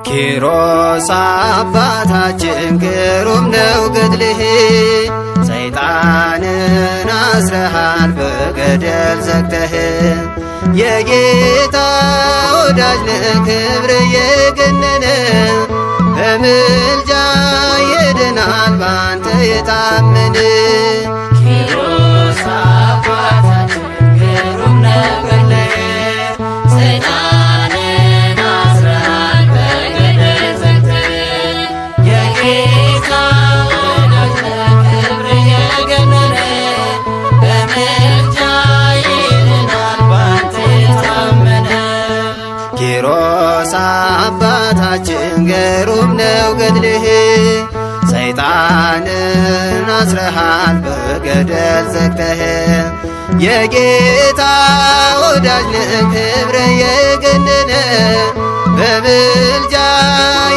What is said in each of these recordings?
ኪሮስ አባታችን ግሩም ነው ገድልህ፣ ሰይጣንን አስረሃል በገደል ዘግተህ። የጌታ ወዳጅ ነህ ክብር የገነነ፣ በምልጃ ይድናል ባንተ የታመነ። ኪሮስ አባታችን ግሩም ነው ገድልህ፣ ሰይጣንን አስረሃል በገደል ዘግተህ። የጌታ ወዳጅ ነህ ክብር የገነነ፣ በምልጃ ይድናል ባንተ የታመነ። ኪሮስ አባታችን ግሩም ነው ገድልህ፣ ሰይጣንን አስረሃል በገደል ዘግተህ። የጌታ ወዳጅ ነህ ክብር የገነነ፣ በምልጃ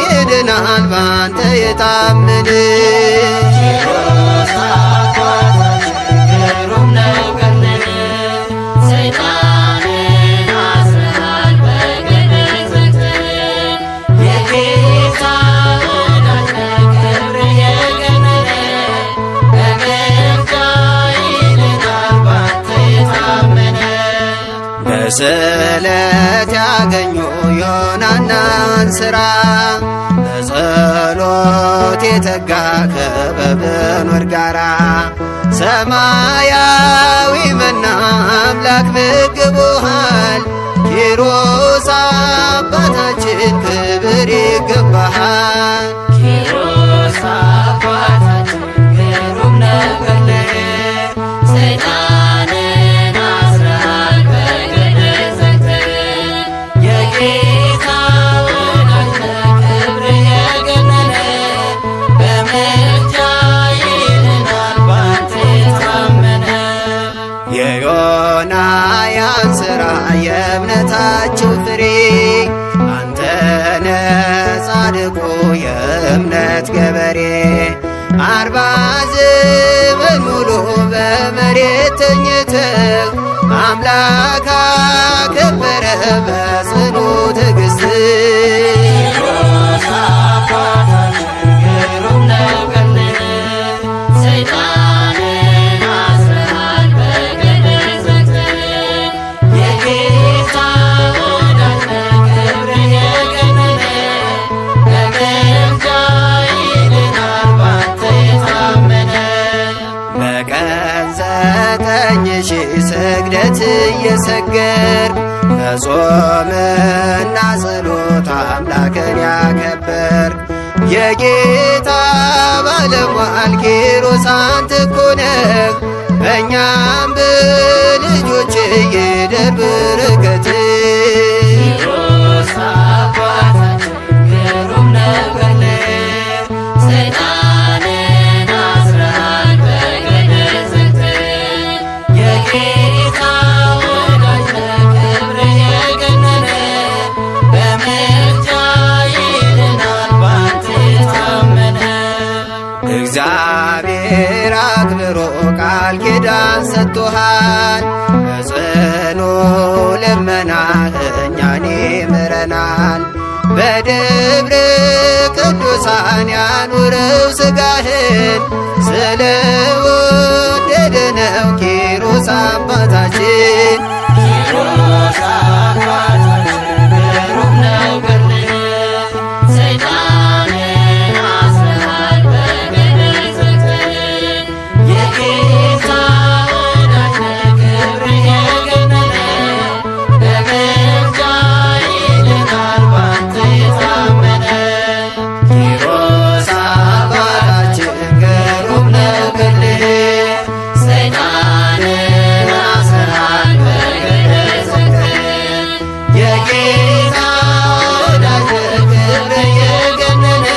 ይድናል ባንተ የታመነ። ኪሮስ አባታችን ግሩም ነው ገድልህ፣ ሰይጣንን አስረሃል በገደል ዘግተህ። የጌታ ወዳጅ ነህ ክብር የገነነ፣ በምልጃ ይድናል ባንተ የታመነ። በስለት ያገኙ ዮናናን ሥራ፣ በጸሎት የተጋ ከበብኖር ጋራ። ሰማያዊ መና አምላክ መግቦሃል፣ ኪሮስ አባታችን ክብር ይገባሃል። ኪሮስ አባታችን ግሩም ነው ገድልህ፣ ሰይጣንን አስረሃል በገደል ዘግተህ። የጌታ ወዳጅ ነህ ክብር የገነነ፣ በምልጃ ይድናል ባንተ የታመነ። የዮናያን ሥራ የእምነታችሁ ፍሬ፣ አንተነ ጻድቁ የእምነት ገበሬ። 40 ዘመን ሙሉ በመሬት ተኝተህ አምላክ አከበረ በጽኑ ትዕግሥት። ኪሮስ አባታችን ግሩም ነው ገድልህ፣ ሰይጣንን አስረሃል በገደል ዘግተህ። የጌታ ወዳጅ ነህ ክብር የገነነ፣ በምልጃ ይድናል ባንተ የታመነ። በቀን 9,000 ስግደት እየሰገድክ በጾምና ጸሎት አምላክን ያከበርክ። የጌታ ባለሟል ኪሮስ አንተ እኮ ነህ፣ በእኛም በልጆች ይደር በረከትህ። ኪሮስ አባታችን ግሩም ነው ገድልህ፣ ሰይጣንን አስረሃል በገደል ዘግተህ። የጌታ ወዳጅ ነህ ክብር የገነነ፣ በምልጃ ይድናል ባንተ የታመነ። እግዚአብሔር አክብሮ ቃል ኪዳን ሰጥቶሃል፣ በጽኑ ልመናህ እኛን ይምረናል። በደብረ ቅዱሳን ያኑረው ሥጋህን፣ ስለ ወደደ ነው ኪሮስ አባታችን። ኪሮስ አባታችን ግሩም ነው ገድልህ፣ ሰይጣንን አስረሃል በገደል ዘግተህ። የጌታ ወዳጅ ነህ ክብር የገነነ፣ በምልጃ ይድናል ባንተ የታመነ። ኪሮስ አባታችን ግሩም ነው ገድልህ፣ ሰይጣንን አስረሃል በገደል ዘግተህ። የጌታ ወዳጅ ነህ ክብር የገነነ፣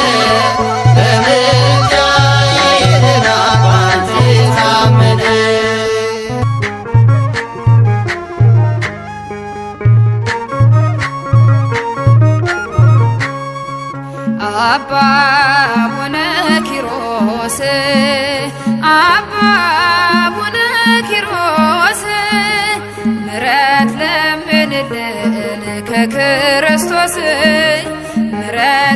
በምልጃ ይድናል ባንተ የታመነ። አባ አቡነ ኪሮስ አባ አቡነ ኪሮስ ምሕረት ለምንልን ከክርስቶስ ምሕረት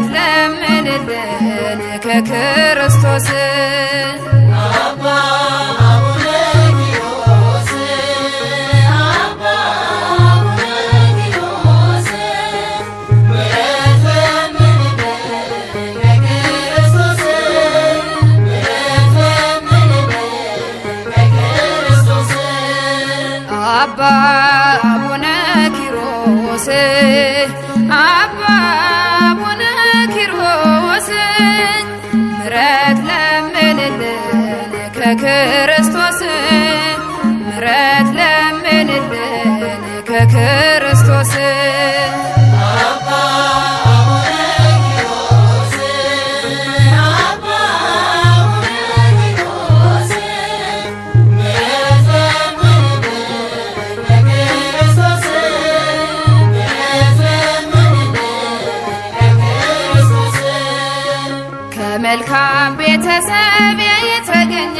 ከመልካም ቤተሰብ የተገኘ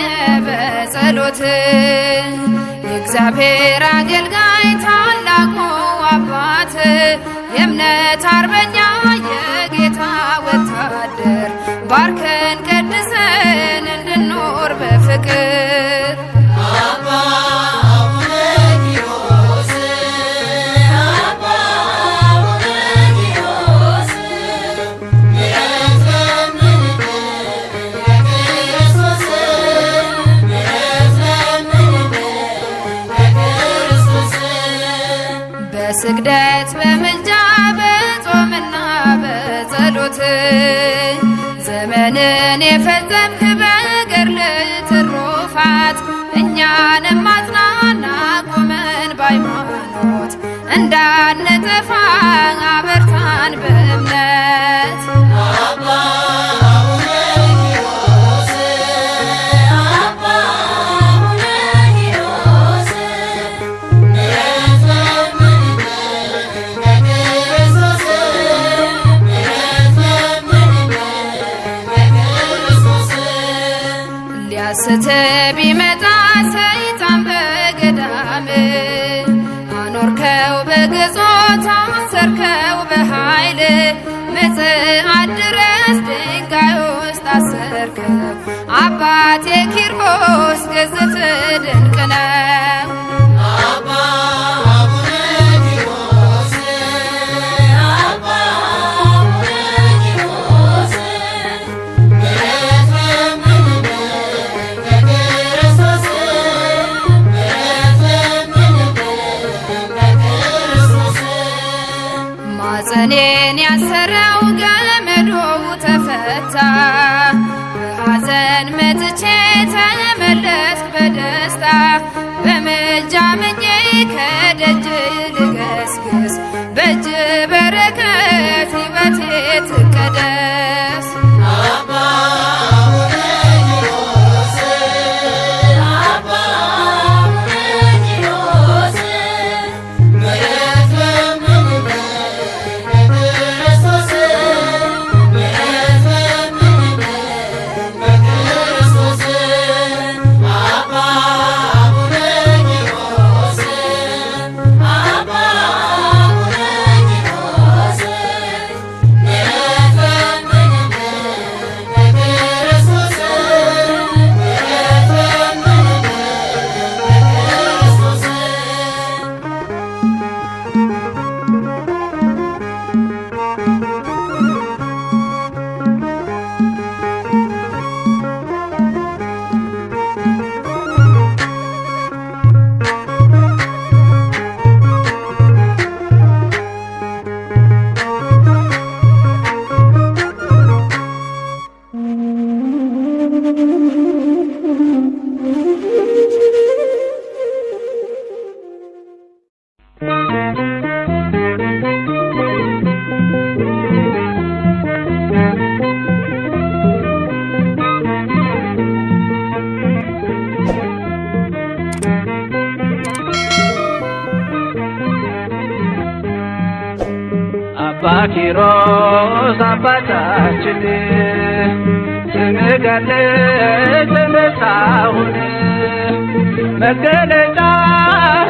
በጸሎት የእግዚአብሔር አገልጋይ ታላቁ አባት የእምነት አርበኛ የጌታ ወታደር ባርከን ቀድሰን እንድኖር በፍቅር በስግደት በምልጃ በጾምና በጸሎት ዘመንን የፈጸምክ በገድል ትሩፋት እኛንም አጽናና ቁመን በሃይማኖት እንዳንጠፋ አበርታን በእምነት ሊያስት ቢመጣ ሰይጣን በገዳም አኖርከው በግዞት አሰርከው በኃይል ምጽአት ድረስ ድንጋይ ውስጥ አሰርከው አባቴ ኪሮስ ግዝት ድንቅ ነው። ማፀኔን ያሰረው ገመዱ ተፈታ በሐዘን መጥቼ ተመለስክ በደስታ በምልጃ ምኜ ከደጅ ልገስግስ በእጅ በረከት ሕይወቴ ትቀደስ አባ ኪሮስ አባታችን ስምህ ገለጽ መሳሁን መገለጫ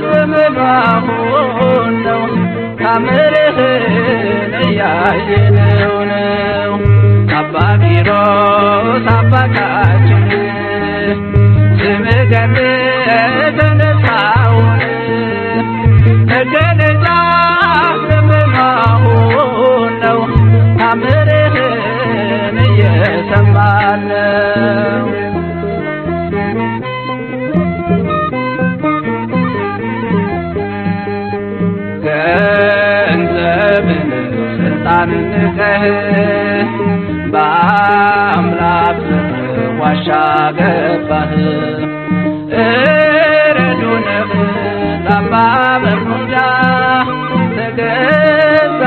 ዘመኑ አሁን ነው ታምርህን እያየነው ነው። አባ ኪሮስ አባታችን ስምህ ገለጽ መሳሁን መገለጫ ዘመኑ አሁን ነው ታምርህን እየሰማን ነው። ገንዘብን ስልጣን ንቀህ በአምላክ ዋሻ ገባህ እረዱንህ ጠባብ እርምጃ ተገዛችልህ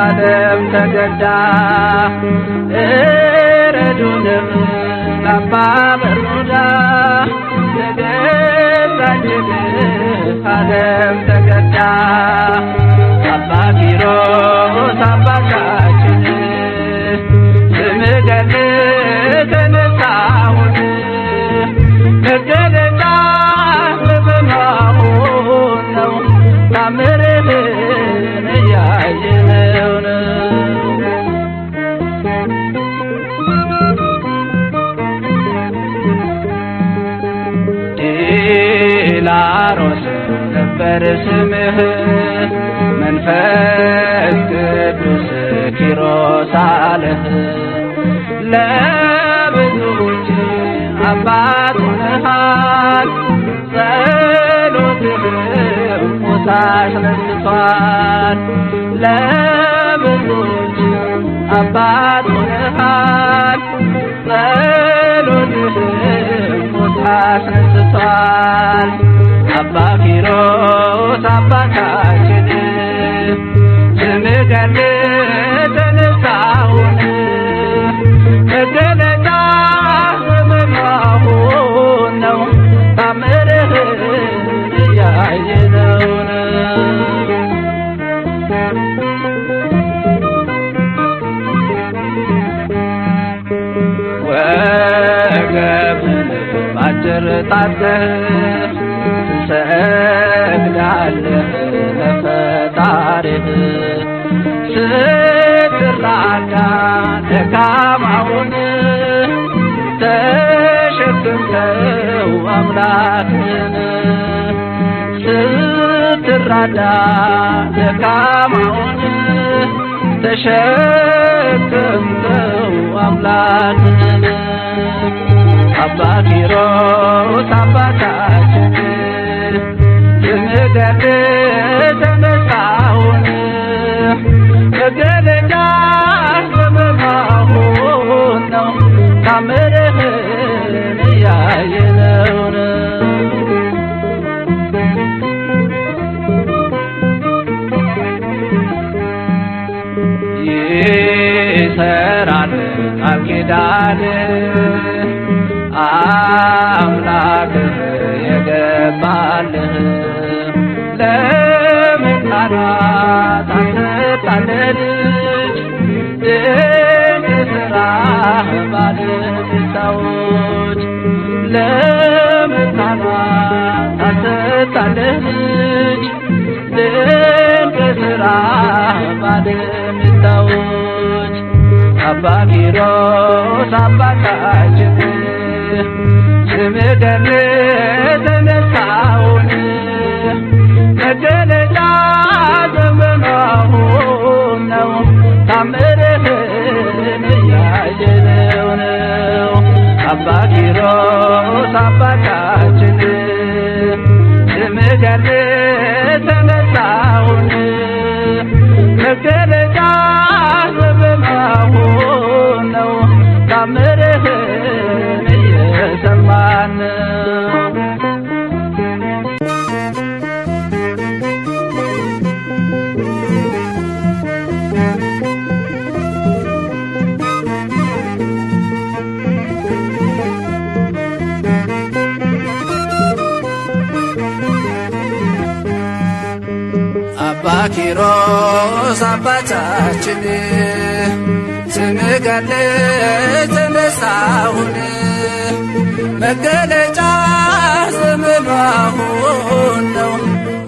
ዓለም ተገዳ እረዱንህ ጠባብ እርምጃ ተገዛችልህ ዓለም ተገዳ አባ ኪሮስ አባታችን ስምህ ኪሮስ አለህ ለብዙዎች አባት ሆነሃል። ጸሎትህም ሞት አስነስቷል። ለብዙዎች አባት ሆነሃል። ጸሎትህም ሞት አስነስቷል። አባ ኪሮስ አባታችን ስምህ ገድል ተነሳውን መገለጫ ዘመናሁን ነው ታምርህን እያየነውን ወገብህን ባጭር ታጥቀህ ትሰግዳለህ ለፈጣሪህ ስትራዳ ደካማውን ተሸክመው አምላክን ስትራዳ ደካማውን ተሸክመው አምላክን አባ ኪሮስ አባታችን ስምህ ገድል ተነሳውን መገለጫ ዘመናሁን ነው ታምርህን እያየነውን ይሰራል ቃል ኪዳን አምላክህ የገባልህ ለመካናት አልተጣለልጅ ድንቅ ሥራህ ባለቤታዎች ለመካናት አልተጣለልጅ ድንቅ ሥራህ ባለቤታዎች አባ ኪሮስ አባታችን ስምህ ገድል ተነሳውን መገለጫ ዘመናሁን ነው ታምርህን እያየነው ነው አባ ኪሮስ አባታችን ስምህ ገድል ተነሳውን መገለጫ ዘመናሁን ነው ታምርህን እየሰማን አባ ኪሮስ አባታችን ስምህ ገድል ተነሳውን መገለጫ ዘመናሁን ነው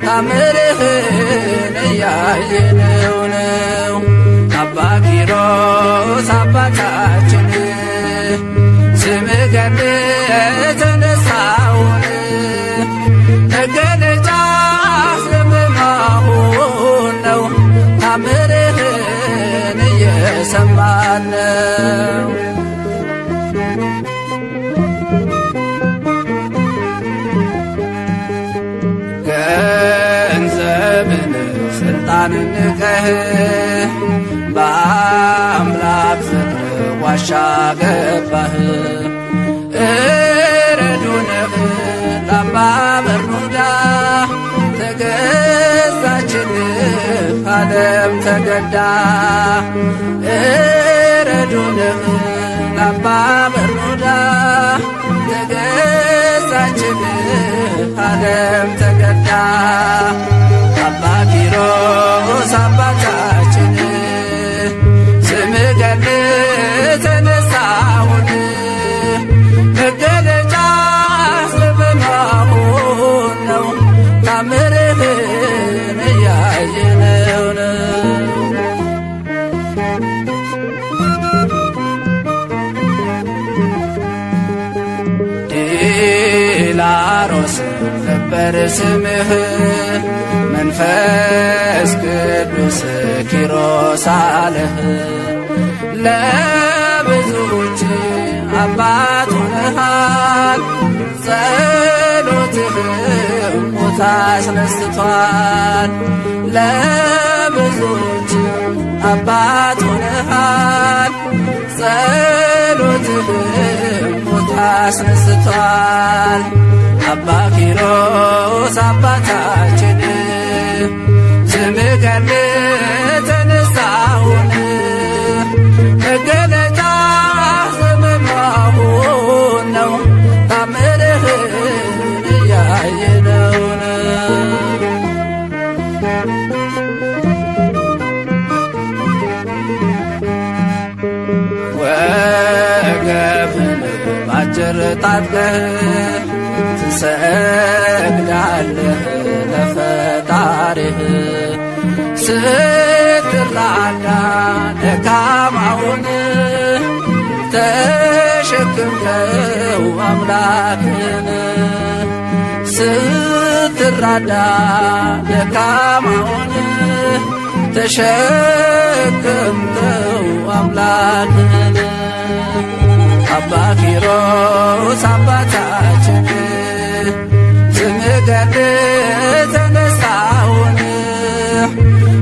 ታምርህን እያየነው ነው አባ ኪሮስ አባታችን ስምህ ገድል ተነሳውን መገለጫ ዘመናሁን ነው ታምርህን እየሰማን ነው ገንዘብን ስልጣንን ንቀህ በአምላክ ፍቅር ዋሻ ገባህ እረዱንህ ለአባ በርኑዳ ተገዛችልህ ዓለም ተገዳ እረዱንህ ለአባ በርኑዳ ተገዛችልህ ዓለም ተገዳ አባ ኪሮስ አባታችን ስምህ ገድል ተነሳውን መገለጫ ዘመናሁን ነው ታምርህን እያየነው ነው ዲላሮስ ነበር ስምህ መንፈስ ቅዱስ ኪሮስ አለህ። ለብዙዎች አባት ሆነሃል፣ ጸሎትህም ሞት አስነስቷል። ለብዙዎች አባት ሆነሃል፣ ጸሎትህም ሞት አስነስቷል። አባ ኪሮስ አባታችን ስምህ ገል ተነሳሁን መገለጫ ዘመናሁን ነው ታምርህን እያየነውን ወገብህን ባጭር ታጥቀህ ትሰግዳለህ ለፈጣሪህ ስትራዳ ደካማውን ተሸክምከው አምላክን ስትራዳ ደካማውን ተሸክምከው አምላክን አባ ኪሮስ አባታችን ስምህ ገል ተነሳሁን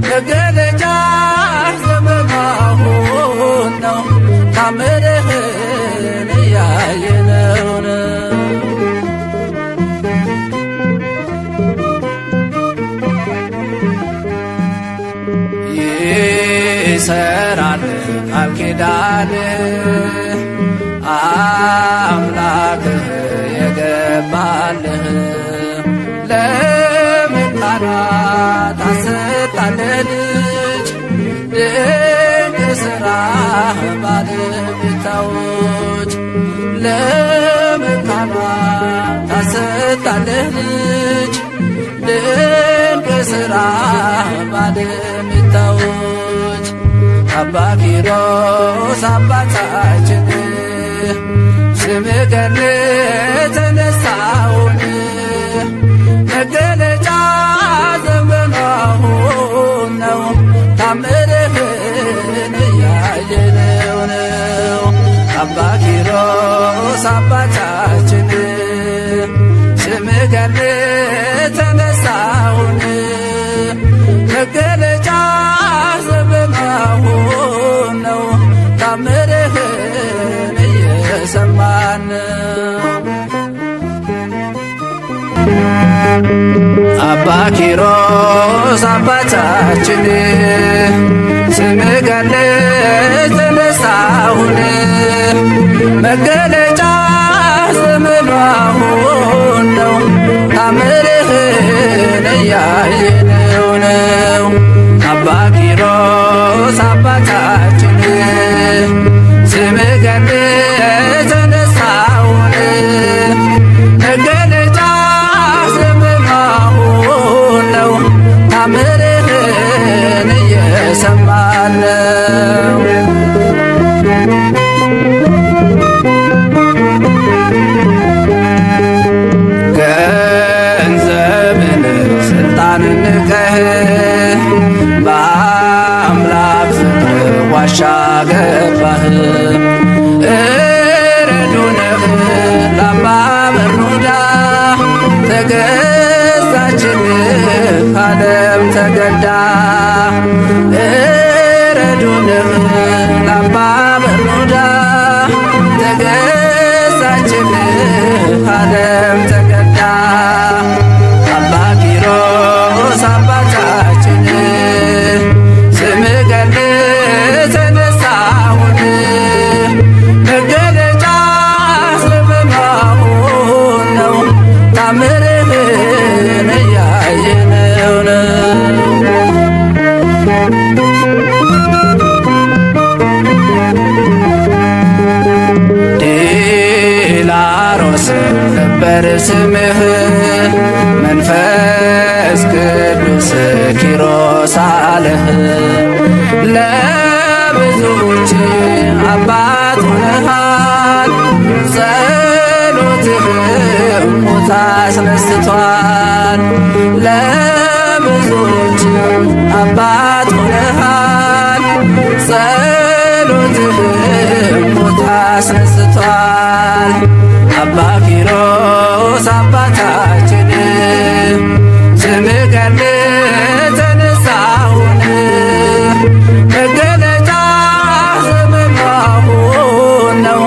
መገለጫ ዘመናሁን ነው ታምርህን እያየነውን ይሰራል ቃል ኪዳን አምላክህ የገባልህ ለመካናት አሰጣለህ ልጅ ድንቅ ሥራህ ባለቤታዎች ለመካናት አሰጣለህ ልጅ ድንቅ ሥራህ ባለቤታዎች አባ ኪሮስ አባታችን ስምህ ገል ተነሳሁን መገለጫ ዘመናሁን ነው ታምርህን እያየነው ነው አባ ኪሮስ አባታችን ስምህ ገል ተነሳሁን መገለጫ ዘመናሁን ነው ታምርህን እየሰማን አባ ኪሮስ አባታችን ስምህ ገል ተነሳሁን መገለጫ ዘመናሁን ነው ታምርህን እያየነው ነው አባ ኪሮስ አባታችን ስምህ ገል ተነሳሁን መገለጫ ዘመናሁን ነው ታምርህን እየሰማን ገንዘብን ስልጣንን ንቀህ በአምላክ ፍቅር ዋሻ ገባህ እረዱነህ ለአባ በርኑዳ ተገዛችልህ ዓለም ተገዳ እረዱነህ ለአባ በርኑዳ ተገዛችልህ ዓለም ተገዳ አባ ኪሮስ አባታችን ስምህ ገል ተነሳሁን መገለጫ ዘመናሁን ነው ታምርህን እያየነው ነው ዲላሮስ ነበር ስምህ መንፈስ ቅዱስ ኪሮስ አለህ ለብዙዎች አባት ሆነሃል ጸሎትህም ሞት አስነስቷል ለብዙ አባት ሆነሃል። ጸሎትህም ሞት አስነስቷል። አባ ኪሮስ አባታችን ስምህ ገድል ተነሳሁን መገለጫ ዘመን አሁን ነው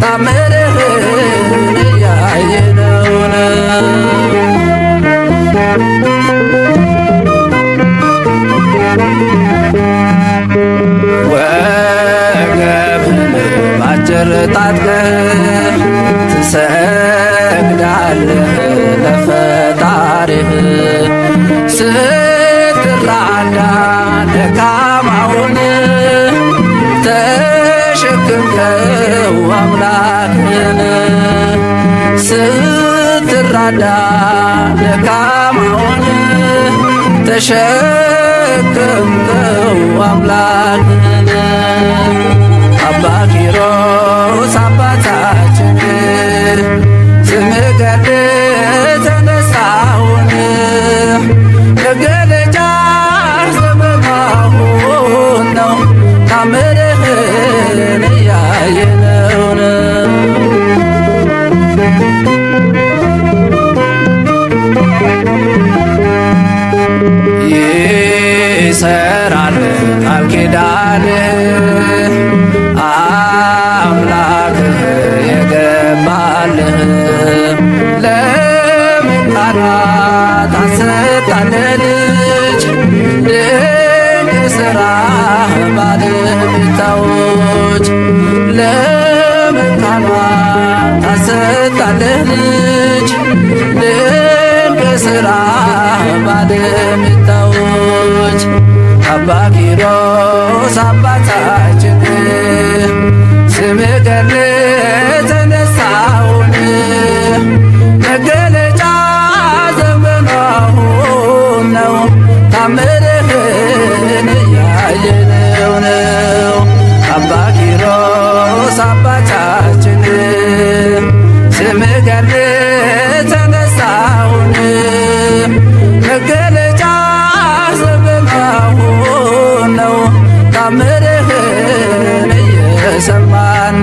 ታምርህን እያየነው ነው። ወገብህን ባጭር ታጥቀህ ትሰግዳለህ ለፈጣሪህ ስትራዳ ደካማውን ተሸክምከው አምላክህን ስትራዳ ደካማውን ተሸክምከው አምላክህን አባ ኪሮስ አባታችን ስምህ ገድል ተነሳሁን መገለጫ ዘመን አሁን ነው ታምርህን እያየነው ነው። ይሰራል ቃል ኪዳንህ አምላክህ የገባልህ ለመካናት አሰጣለህ ልጅ ድንቅ ሥራህ ባለቤታዎች ለመካናት አሰጣለህ ልጅ ድንቅ ሥራህ ባለቤታዎች አባ ኪሮስ አባታችን ስምህ ገድል ተነሳሁን መገለጫ ዘመን አሁን ነው ታምርህን እያየነው ነው። አባ ኪሮስ አባታችን ስምህ ገድል ተነሳሁን መገለጫ ዘመን አሁን ነው ታምርህን እየሰማን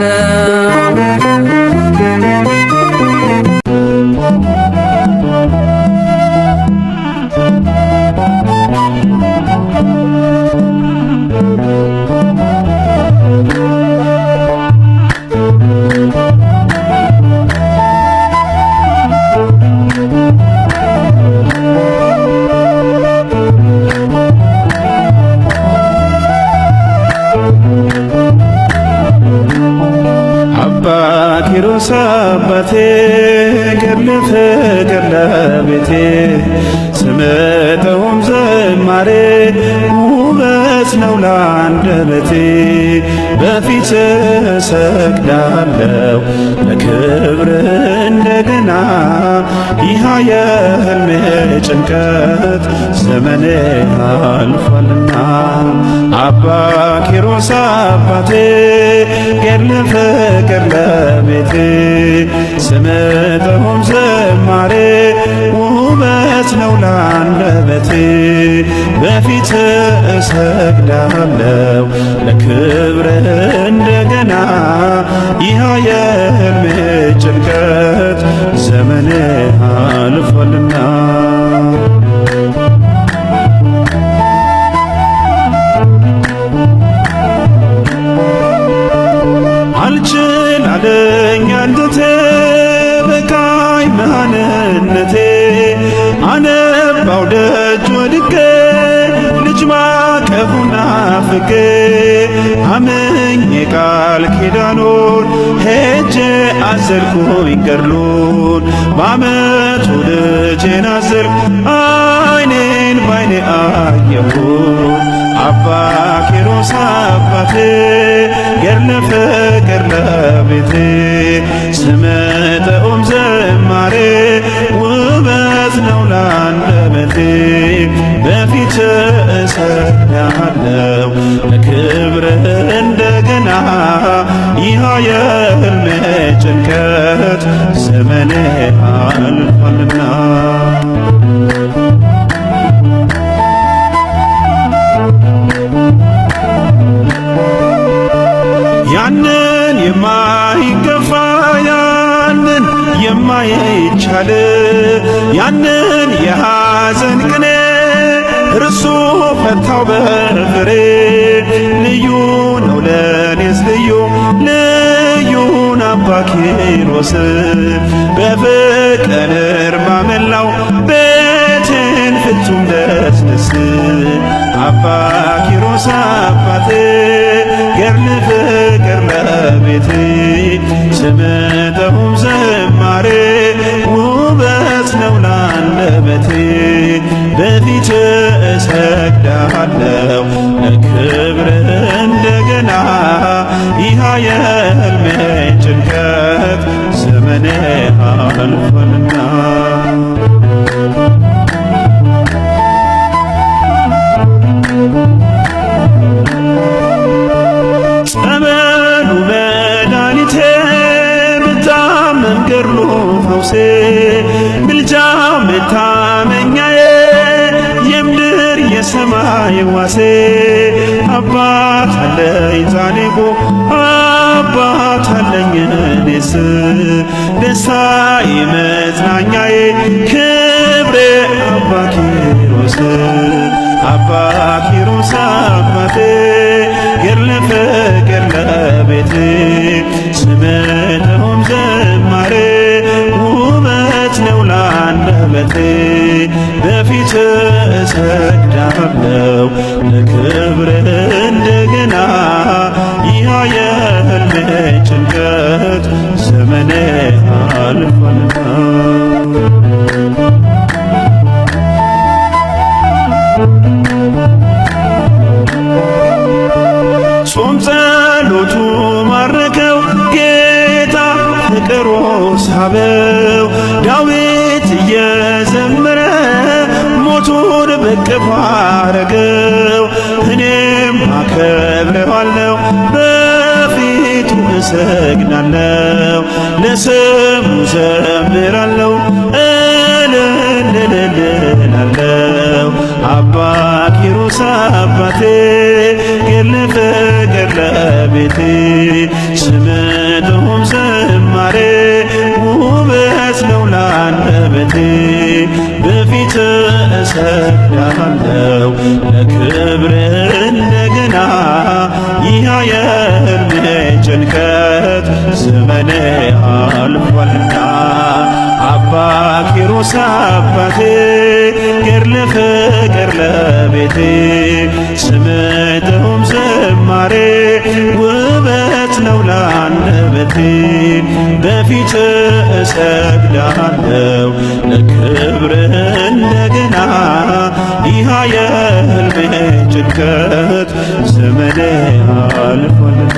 ኪሮስ አባቴ ገድል ፍቅር ለቤቴ ስምጠውም ዝማሬ ውበት ነው ለአንደበቴ በፊት እሰግዳለሁ ለክብር እንደገና ይህ የሕልሜ ጭንቀት ዘመኔ አልፏልና አባ ኪሮስ አባቴ ገድል ፍቅር ለቤቴ ስምጠውም ዝማሬ ውበት ነው ለአንደበቴ በፊት እሰግዳለሁ ለክብር እንደገና ይህ የሕልሜ ጭንቀት ዘመኔ አልፏልና አልችል አለኝ አንደቴ በቃኝ መሃንነቴ አነባው ደጅ ወድቄ ልጅ ማቀፉን ናፍቄ አምኜ ቃል ኪዳኑን ሄጄ አዘልኩኝ ገድሉን በዓመቱ ልጄን አዘልኩ አይኔን ባይኔ አየሁት አባ ኪሮስ አባቴ ገድለ ፍቅር ለቤቴ ስምጠውም ዝማሬ ውበት ነው ለአንደበቴ በፊት እሰግዳለሁ ለክብር እንደገና ይህ የሕልሜ ጭንቀት ዘመኔ አልፏልና ያንን የማይገፋ ያንን የማይቻል ያንን የሐዘን ቅኔ እርሱ ፈታው በፍሬ ልዩ ነው ለኔስ ልዩን አባ ኪሮስ በፍቅር እርማ መላው ቤቴን ፍጹም ደስደስ አባ ኪሮስ አባቴ ገድል ፍቅር ለቤቴ ስምጠውም ዝማሬ ውበት ነው ላንደበቴ በፊት እሰግዳለሁ ለክብር እንደገና ይህ የሕልሜ ጭንቀት ዘመኔ አልፏልና ጸበሉ መድኃኒቴ ብታመም ገድሉ ፈውሴ ምልጃው መታመኛዬ የምድር የሰማይ ዋሴ አባት አለኝ ጻድቁ አባት አለኝ እኔስ ደስታዬ መጽናኛዬ ክብሬ አባ ኪሮስ አባ ኪሮስ አባቴ ገድለ ፍቅር ለቤቴ ስምጠውም ዝማሬ ውበት ነው ላንደበቴ በፊት እሰግዳለሁ ለክብር እንደገና ይህ የሕልሜ ጭንቀት ዘመኔ አልፏልና ጾም ጸሎቱ ማረከው ጌታ ፍቅሩ ሳበው ዳዊት እየዘመረ ሞቱን በቅፎ አረገው እኔም አከብረዋለሁ በፊቱ እሰግዳለሁ ለስሙ ዘምራለሁ እልልልልላለሁ አባ ኪሮስ አባቴ ገድለ ፍቅር ለቤቴ ስምጠውም ዝማሬ ውበት ነው ላንደበቴ በፊት እሰግዳለሁ ለክብር እንደገና ይህ የሕልሜ ጭንቀት ዘመኔ አልፏልና አባ ኪሮስ አባቴ ገድለ ፍቅር ለቤቴ ስምጠውም ዝማሬ ውበት ነው ላንደበቴ በፊት እሰግዳለሁ ለክብር እንደገና ይህ የሕልሜ ጭንቀት ዘመኔ አልፏልና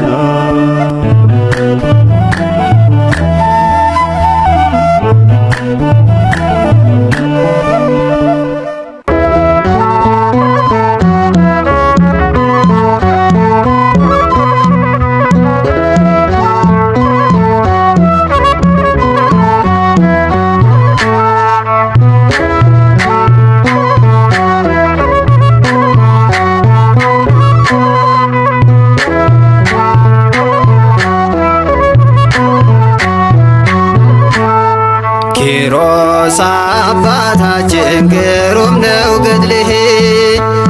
ኪሮስ አባታችን ግሩም ነው ገድልህ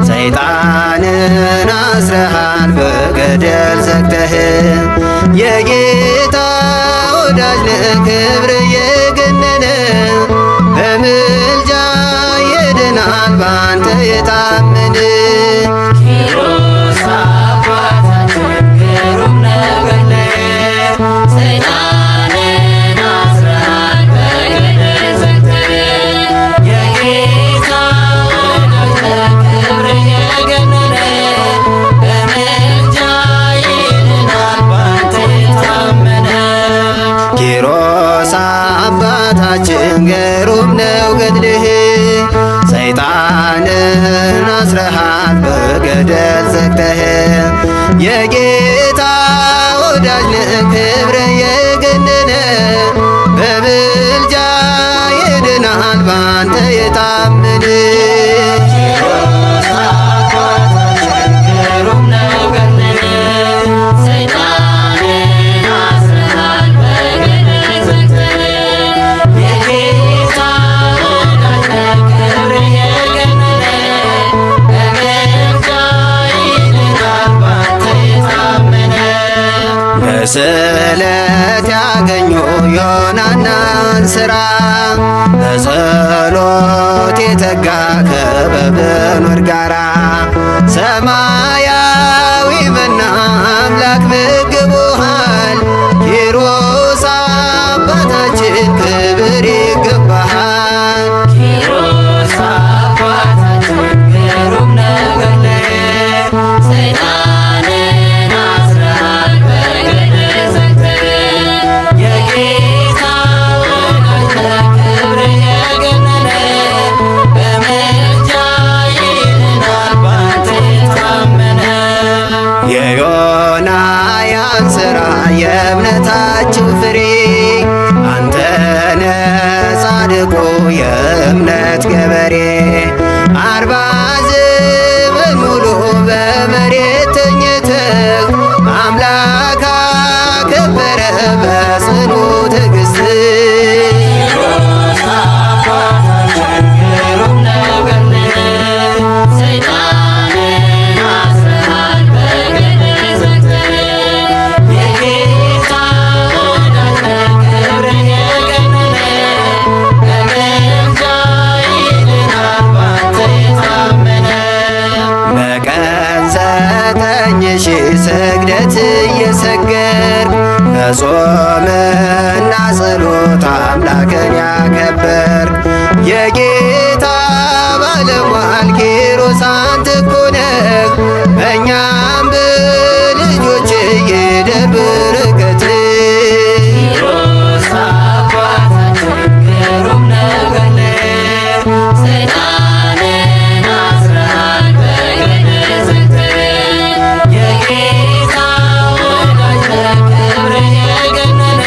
ሰይጣንን አስረሃል በገደል ዘግተህ የጌታ ወዳጅ ክብር የገነነ በምልጃ ይድናል ባንተ የታመነ ኪሮስ አባታችን ግሩም ነው ገድልህ ሰይጣንን አስረሃል በገደል ዘግተህ የጌታ ወዳጅ ክብር የገነነ በምልጃ ይድናል ባንተ የታመነ ኪሮስ አባታችን ግሩም ነው ገድልህ ሰይጣንን አስረሃል በገደል ዘግተህ የጌታ ወዳጅ ክብር የገነነ በምልጃ ይድናል ባንተ የታመነ ኪሮስ አባታችን ግሩም ነው ገድልህ ሰይጣንን በስለት ያገኙ ዮናናን ሥራ በጸሎት የተጋ ከበብኑር ጋራ ሰማያዊ መና አምላክ መግቦሃል ኪሮስ አባታችን ክብር ይገባሃል። ኪሮስ አባታችን ግሩም ነገር ሰይጣንን አስረሃል በገድል ዘግተህ የጌታ ወዳጅ ክብር የገነነ በምልጃ ይድናል ባንተ የታመነ። የዮናያን ሥራ የእምነታችሁ ፍሬ አንተነ ጻድቁ የእምነት ገበሬ 40 ዘመን ሙሉ በመሬት ተኝተህ አምላክ አከበረ በጽኑ ትዕግሥት። ኪሮስ አባታችን ግሩም ነገር ሰይጣንን አስረሃል በገድል ዘግተህ የጌታ ወዳጅ ክብር የገነነ በምልጃ ይድናል ባንተ የታመነ። በቀን 9,000 ስግደት እየሰገድክ በጾምና ጸሎት አምላክን ያከበርክ የጌታ ባለሟል ኪሮስ አንተ እኮ ነህ። በእኛም በልጆች ይደር በረከትህ። ኪሮስ አባታችን ግሩም ነገር ሰይጣንን አስረሃል በገድል ዘግተህ የጌታ ወዳጅ ክብር የገነነ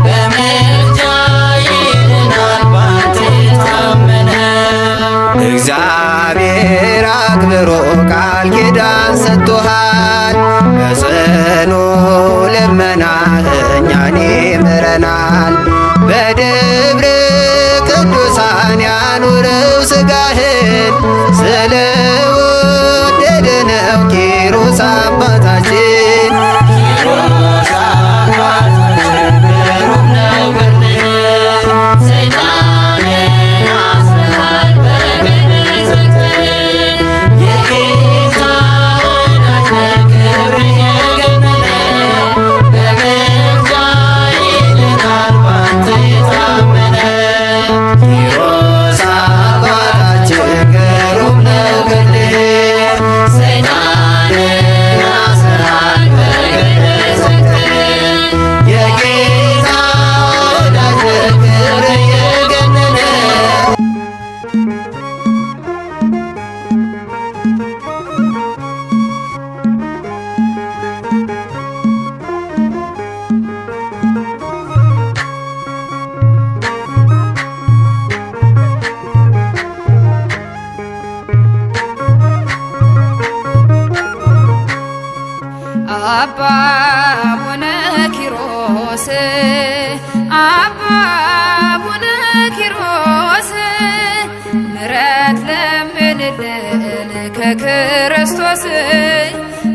በምልጃ ይድናል ባንተ የታመነ። እግዚአብሔር አክብሮ ቃል ኪዳን ሰጥቶሃል በጽኑ ልመናህ እኛን ይምረናል። በደብረ ቅዱሳን ያኑረው ሥጋህን ስለወደደ ነው ኪሮስ አባታችን። ኪሮስ አባታችን ግሩም ነገር ሰይጣንን አስረሃል በገድል ዘግተህ የጌታ ወዳጅ ክብር የገነነ በምልጃ ይድናል ባንተ የታመነ። ኪሮስ አባታችን ግሩም ነገር ሰይጣንን አስረሃል በገድል ዘግተህ የጌታ ወዳጅ ክብር የገነነ አባ አቡነ ኪሮስ አባ አቡነ ኪሮስ ምሕረት ለምንልን ከክርስቶስ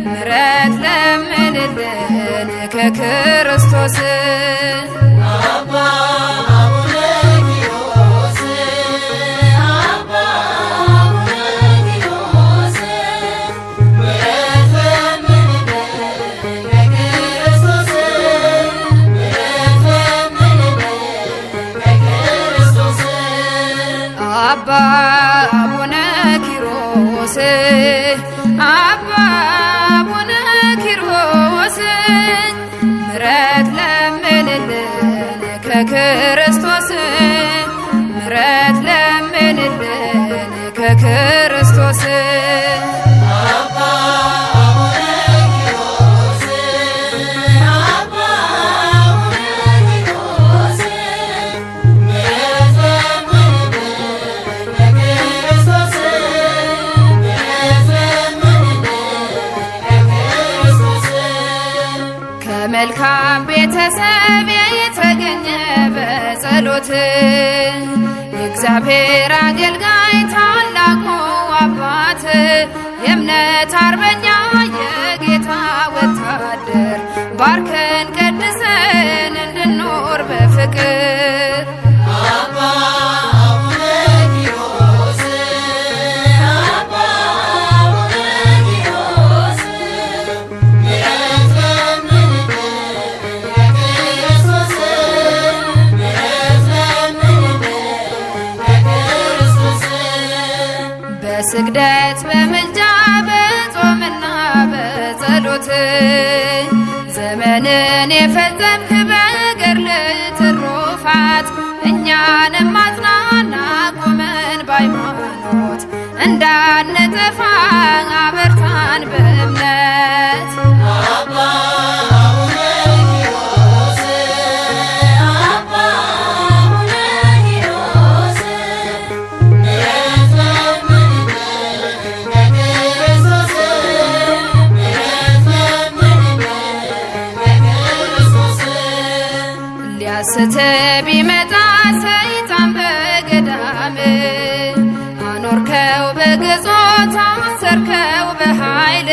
ምሕረት ለምንልን ከክርስቶስ አባ አቡነ ኪሮስ አባ አቡነ ኪሮስ ምሕረት ለምንልን ከክርስቶስ ምሕረት ለምንልን ከክርስቶስ አባ አቡነ ኪሮስ አባ አቡነ ኪሮስ ምሕረት ለምንልን ከክርስቶስ ምሕረት ለምንልን ከክርስቶስ አባ አቡነ ኪሮስ አባ አቡነ ኪሮስ ምሕረት ለምንልን ከክርስቶስ ምሕረት ለምንልን ከክርስቶስ ከመልካም ቤተሰብ የተገኘ በጸሎት የእግዚአብሔር አገልጋይ ታላቁ አባት የእምነት አርበኛ የጌታ ወታደር ባርከን ቀድሰን እንድንኖር በፍቅር አባ አቡነ ኪሮስ አባ አቡነ ኪሮስ ምሕረት ለምንልን ለክርስቶስ ምሕረት ለምንልን ለክርስቶስ በስግደት በምልጃ በጾምና በጸሎት ዘመንን የፈጸምክ በገድል ትሩፋት እኛንም አጽናና ቆመን በሃይማኖት እንዳንጠፋ አበርታን በእምነት አባ አቡነ ኪሮስ አባ አቡነ ኪሮስ ምሕረት ለምንልን ለክርስቶስ ምሕረት ለምንልን ለክርስቶስ ሊያስት ቢመጣ ሰይጣን በገዳም አኖርከው በግዞት አሰርከው በኃይል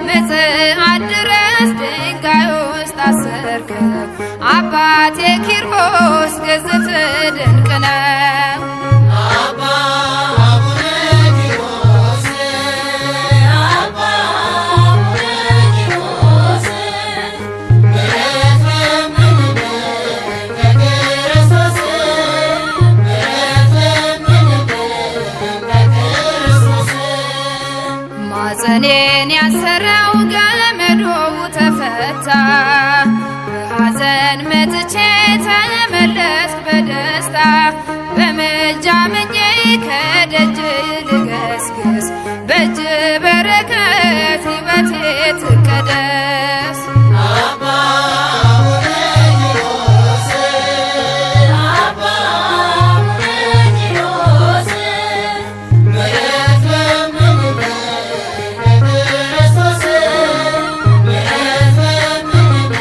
ምጽአት ድረስ ድንጋይ ውስጥ አሰርከው አባቴ ኪሮስ ግዝፍ ድንቅ ነው። አባ አቡነ ኪሮስ አባ አቡነ ኪሮስ ምሕረት ለምንልን ለክርስቶስ ምሕረት ለምንልን ለክርስቶስ ማፀኔን ያሰረው ገመዱ ተፈታ በሐዘን መጥቼ ተመለስክ በደስታ በምልጃ ምኜ ከደጅ ልገስግስ በእጅ በረከት ሕይወቴ ትቀደስ አባ አቡነ ኪሮስ አባ አቡነ ኪሮስ ምሕረት ለምንልን ለክርስቶስ ምሕረት ለምንልን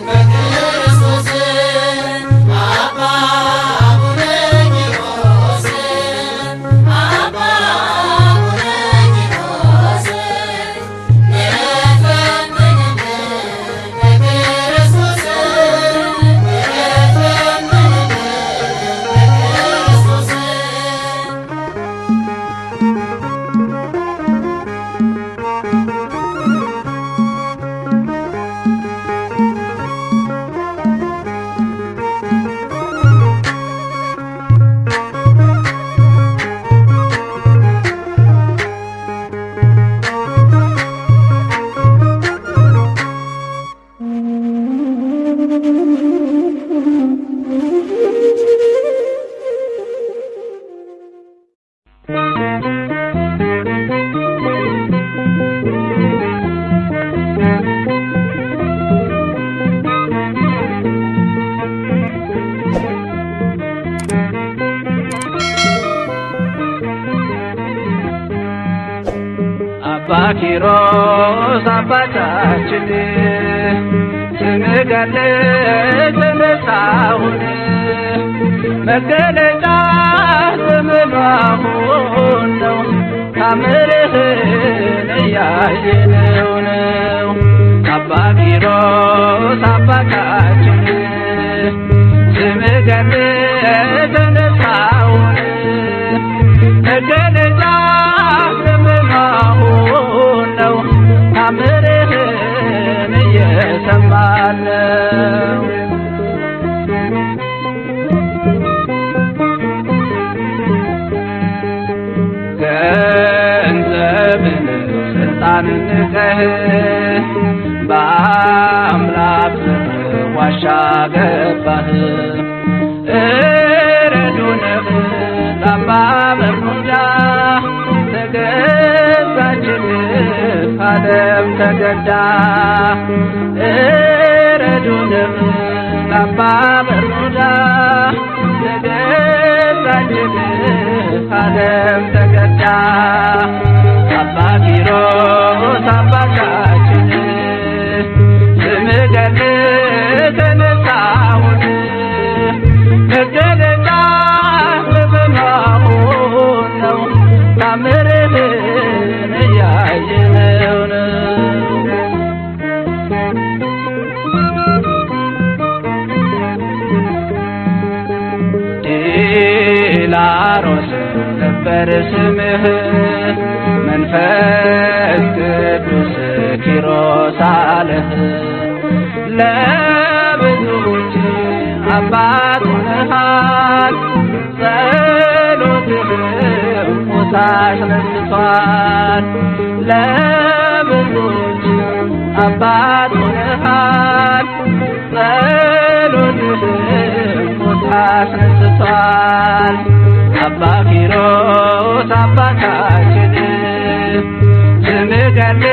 ለክርስቶስ አባ አቡነ ኪሮስ አባ አቡነ ኪሮስ ምሕረት ለምንልን ለክርስቶስ ምሕረት ለምንልን ለክርስቶስ አባ ኪሮስ አባታችን ስምህ ገድል ተነሳሁን መገለጫ ዘመኑ አሁን ነው ታምርህን እያየነው ነው። አባ ኪሮስ አባታችን ስምህ ገድል ተነሳሁን መገለጫ ዘመኑ አሁን ነው ታምርህን እየሰማን ነው። ገንዘብን ስልጣንን ንቀህ በአምላክ ስም ዋሻ ገባህ እረዱንህ ጠባብ እርምጃ ተገዛችልህ ዓለም ተገዳ እረዱንህ ጠባብ እርምጃ ተገዛችልህ ዓለም ተገዳ አባ ኪሮስ አባታችን ስምህ ገድል ተነሳሁን መገለጫ ዘመኑ አሁን ነው ታምርህን እያየነው ነው። ይክበር ስምህ መንፈስ ቅዱስ ኪሮስ አለህ ለብዙዎች አባት ሆነሃል ጸሎትህ ሙት አስነስቷል ለብዙዎች አባት ሆነሃል ጸሎትህ ሙት አስነስቷል አባ ኪሮስ አባታችን ስምህ ገነት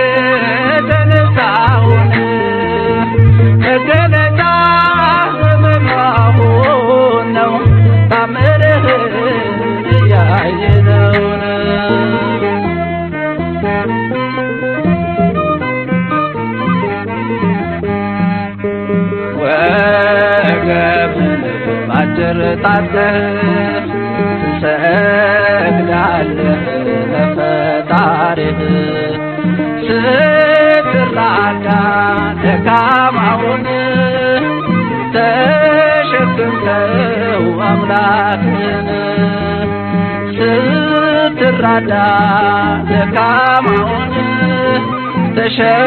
ተነሳውን መገለጫ ዘመናሁን ነው ታምርህን እያየነውን ወገብህን ባጭር ታጥቀህ ትሰግዳለህ ለፈጣሪህ ስትራዳ ደካማውን ተሸክምከው አምላክህን ስትራዳ ደካማውን ተሸክምከው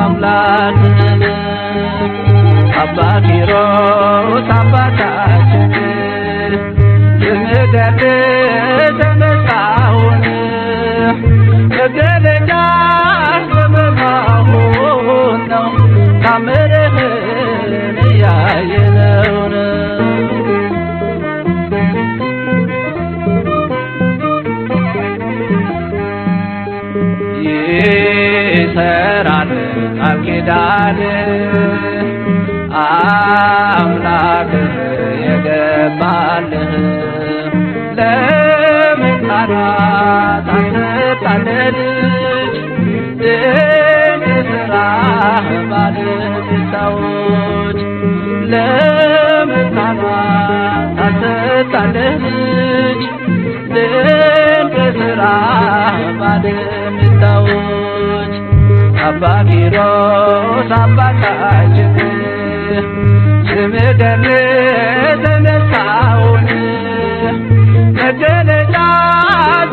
አምላክህን አባ ኪሮስ አባታችን ስምህ ገነት ተነሳውን መገለጫ ዘመናሁን ነው ታምርህን እያየነውን ይሰራል ቃል ኪዳን አምላክህ የገባልህ ለመካናት አንሰጣለህ ልጅ ድንቅ ሥራህ ባለቤታዎች ለመካናት አንሰጣለህ ልጅ ድንቅ ሥራህ ባለቤታዎች አባ ኪሮስ አባታችን ስምህ ገነት ተነሳውን መገለጫ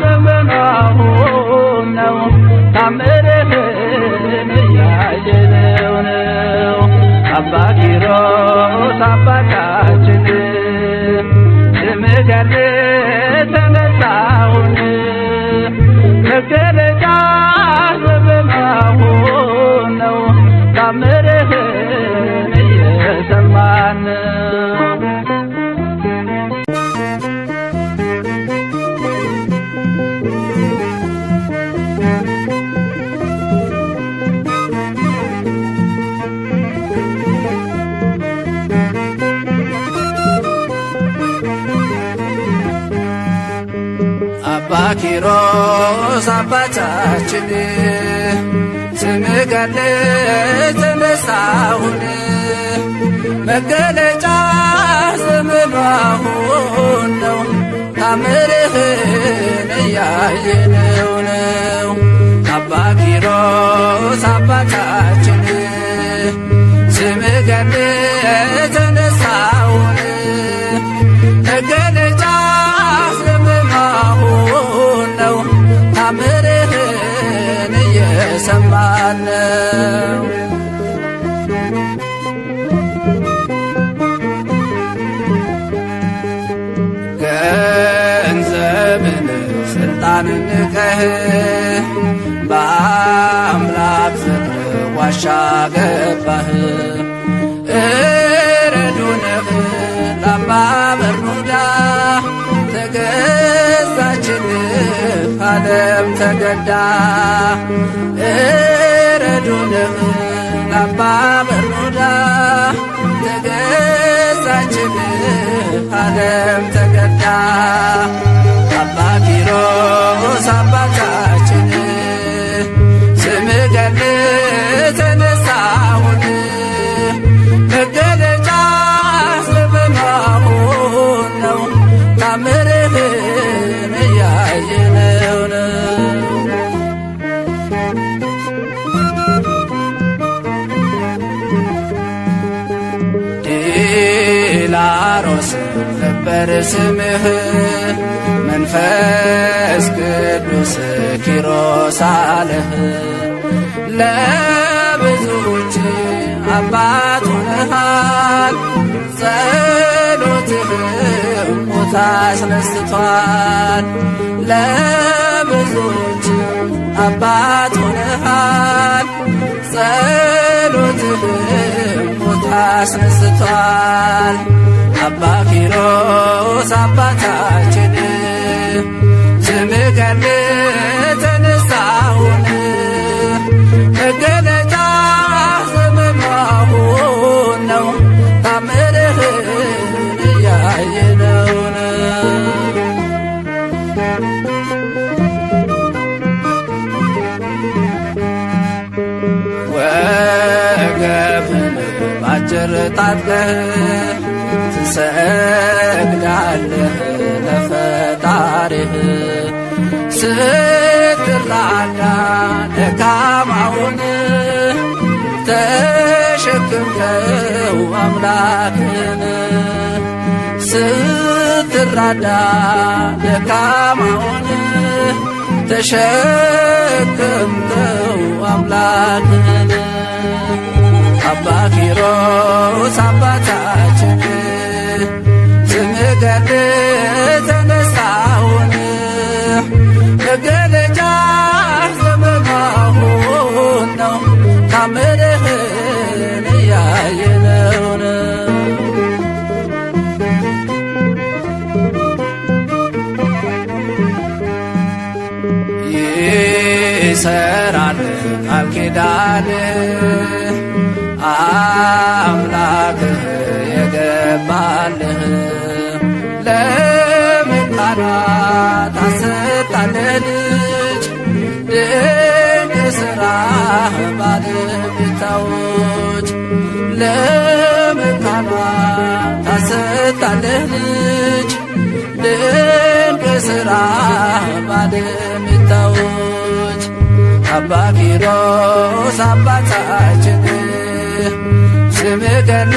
ዘመናሁን ነው ታምርህን እያየነው ነው አባ ኪሮስ አባታችን ስምህ ገነት ተነሳውን መገለጫ ዘመናሁን ነው ታምርህን እየሰማን አባ ኪሮስ አባታችን ስምህ ገነት ተነሳውን መገለጫ ዘመናሁን ነው ታምርህን እያየነው ነው አባ ኪሮስ አባታችን ስምህ ገነት ተነሳውን መገለጫ ዘመናሁን ነው ታምርህን እየሰማን ነው ገንዘብን ስልጣንን ንቀህ በአምላክ ፍቅር ዋሻ ገባህ እረዱንህ ለአባ በርኑዳ ተገዛችልህ ዓለም ተገዳ እረዱንህ ለአባ በርኑዳ ተገዛችልህ ዓለም ተገዳ አባ ኪሮስ አባታችን ስምህ ገነት ተነሳውን መገለጫ ዘመናሁን ነው ታምርህን እያየነው ነው ዲላሮስ ይክበር ስምህ መንፈስ ቅዱስ ኪሮስ አለህ። ለብዙዎች አባት ሆነሃል ጸሎትህም ሞት አስነስቷል። ለብዙዎች አባት ሆነሃል ጸሎትህም ሞት አስነስቷል። አባ ኪሮስ አባታችን ስምህ ገል ተነሳሁን መገለጫ ዘመናሁን ነው ታምርህን እያየነውን ወገብህን ባጭር ታጥቀህ ትሰግዳለህ ለፈጣሪህ ስትራዳ ደካማውን ተሸክምከው አምላክን ስትራዳ ደካማውን ተሸክምከው አምላክን አባ ኪሮስ አባታችን ስምህ ገል ተነሳሁን መገለጫ ዘመናሁን ነው ታምርህን እያየነውን ይሰራል ቃል ኪዳን አምላክህ የገባልህ ለመካናት አሰጣለህ ልጅ ድንቅ ሥራህ ባለቤታዎች ለመካናት አሰጣለህ ልጅ ድንቅ ሥራህ ባለቤታዎች አባ ኪሮስ አባታችን ስምህ ገል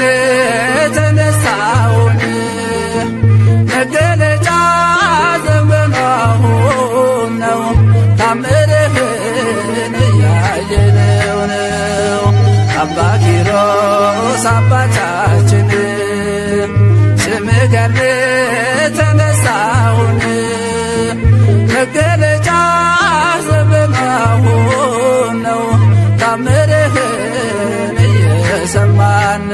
ተነሳሁን መገለጫ ዘመናሁን ነው ታምርህን እያየነው ነው። አባ ኪሮስ አባታችን ስምህ ገል ተነሳሁን መገለጫ ዘመናሁን ነው ታምርህን እየሰማን